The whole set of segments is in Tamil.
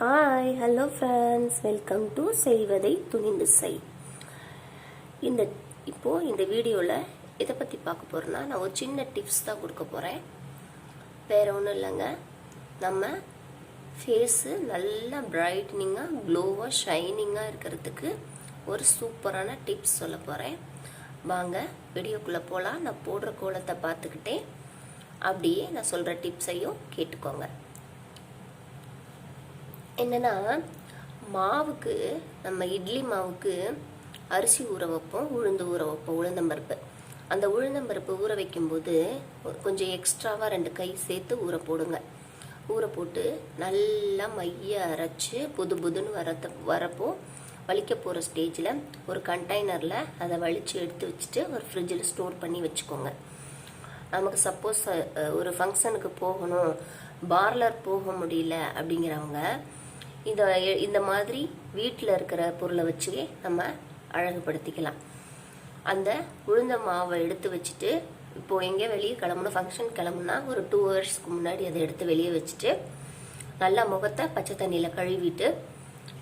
Hi hello friends, welcome to செய்வதை துணிந்து செய். இந்த வீடியோவில் எதை பற்றி பார்க்க போகிறேன்னா, நான் ஒரு சின்ன டிப்ஸ் தான் கொடுக்க போகிறேன். வேறு ஒன்றும் இல்லைங்க, நம்ம ஃபேஸு நல்லா பிரைட்னிங்காக க்ளோவாக ஷைனிங்காக இருக்கிறதுக்கு ஒரு சூப்பரான டிப்ஸ் சொல்ல போகிறேன். வாங்க வீடியோக்குள்ளே போகலாம். நான் போடுற கோலத்தை பார்த்துக்கிட்டே அப்படியே நான் சொல்கிற டிப்ஸையும் கேட்டுக்கோங்க. என்னன்னா, மாவுக்கு நம்ம இட்லி மாவுக்கு அரிசி ஊற வைப்போம், உளுந்து ஊற வைப்போம், உளுந்தம்பருப்பு. அந்த உளுந்தம்பருப்பு ஊற வைக்கும்போது கொஞ்சம் எக்ஸ்ட்ராவாக 2 கை சேர்த்து ஊற போடுங்க. ஊற போட்டு நல்லா மைய அரைச்சி புதுன்னு வரப்போ வலிக்க போகிற ஸ்டேஜில் ஒரு கண்டெய்னரில் அதை வலித்து எடுத்து வச்சுட்டு ஒரு ஃப்ரிட்ஜில் ஸ்டோர் பண்ணி வச்சுக்கோங்க. நமக்கு சப்போஸ் ஒரு ஃபங்க்ஷனுக்கு போகணும், பார்லர் போக முடியல அப்படிங்கிறவங்க இந்த மாதிரி வீட்டில் இருக்கிற பொருளை வச்சு நம்ம அழகுபடுத்திக்கலாம். அந்த உளுந்த மாவை எடுத்து வச்சுட்டு, இப்போது எங்கே வெளியே கிளம்பணும், ஃபங்க்ஷன் கிளம்புனா ஒரு 2 ஹவர்ஸ்க்கு முன்னாடி அதை எடுத்து வெளியே வச்சுட்டு நல்லா முகத்தை பச்சை தண்ணியில் கழுவிட்டு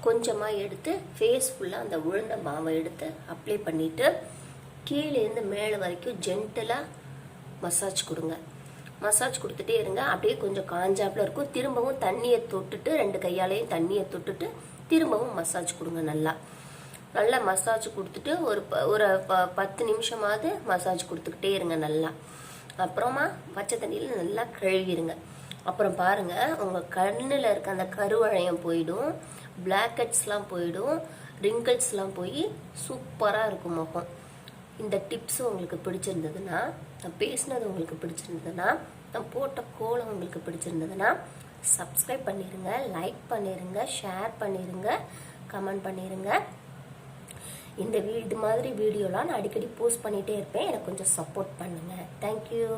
கொஞ்சமாக எடுத்து ஃபேஸ் ஃபுல்லாக அந்த உளுந்த மாவை எடுத்து அப்ளை பண்ணிவிட்டு கீழேருந்து மேலே வரைக்கும் ஜென்டலாக மசாஜ் கொடுங்க. மசாஜ் கொடுத்துட்டே இருங்க. அப்படியே கொஞ்சம் காஞ்சாப்பில் இருக்கும். திரும்பவும் தண்ணியை தொட்டுட்டு 2 கையாலையும் தண்ணியை தொட்டுட்டு திரும்பவும் மசாஜ் கொடுங்க. நல்லா மசாஜ் கொடுத்துட்டு ஒரு 10 நிமிஷமாவது மசாஜ் கொடுத்துக்கிட்டே இருங்க நல்லா. அப்புறமா பச்சை தண்ணியில் நல்லா கழுவிடுங்க. அப்புறம் பாருங்கள், உங்கள் கண்ணில் இருக்க அந்த கருவளையம் போயிடும், பிளாக் ஹெட்ஸ்லாம் போயிடும், ரிங்கிள்ஸ்லாம் போய் சூப்பராக இருக்கும் முகம். இந்த டிப்ஸ் உங்களுக்கு பிடிச்சிருந்ததுன்னா, நான் பேசினது உங்களுக்கு பிடிச்சிருந்ததுன்னா, நான் போட்ட கோலம் உங்களுக்கு பிடிச்சிருந்ததுன்னா சப்ஸ்கிரைப் பண்ணிடுங்க, லைக் பண்ணிடுங்க, ஷேர் பண்ணிடுங்க, கமெண்ட் பண்ணிடுங்க. இது மாதிரி வீடியோலாம் நான் அடிக்கடி போஸ்ட் பண்ணிகிட்டே இருப்பேன். எனக்கு கொஞ்சம் சப்போர்ட் பண்ணுங்கள். தேங்க்யூ.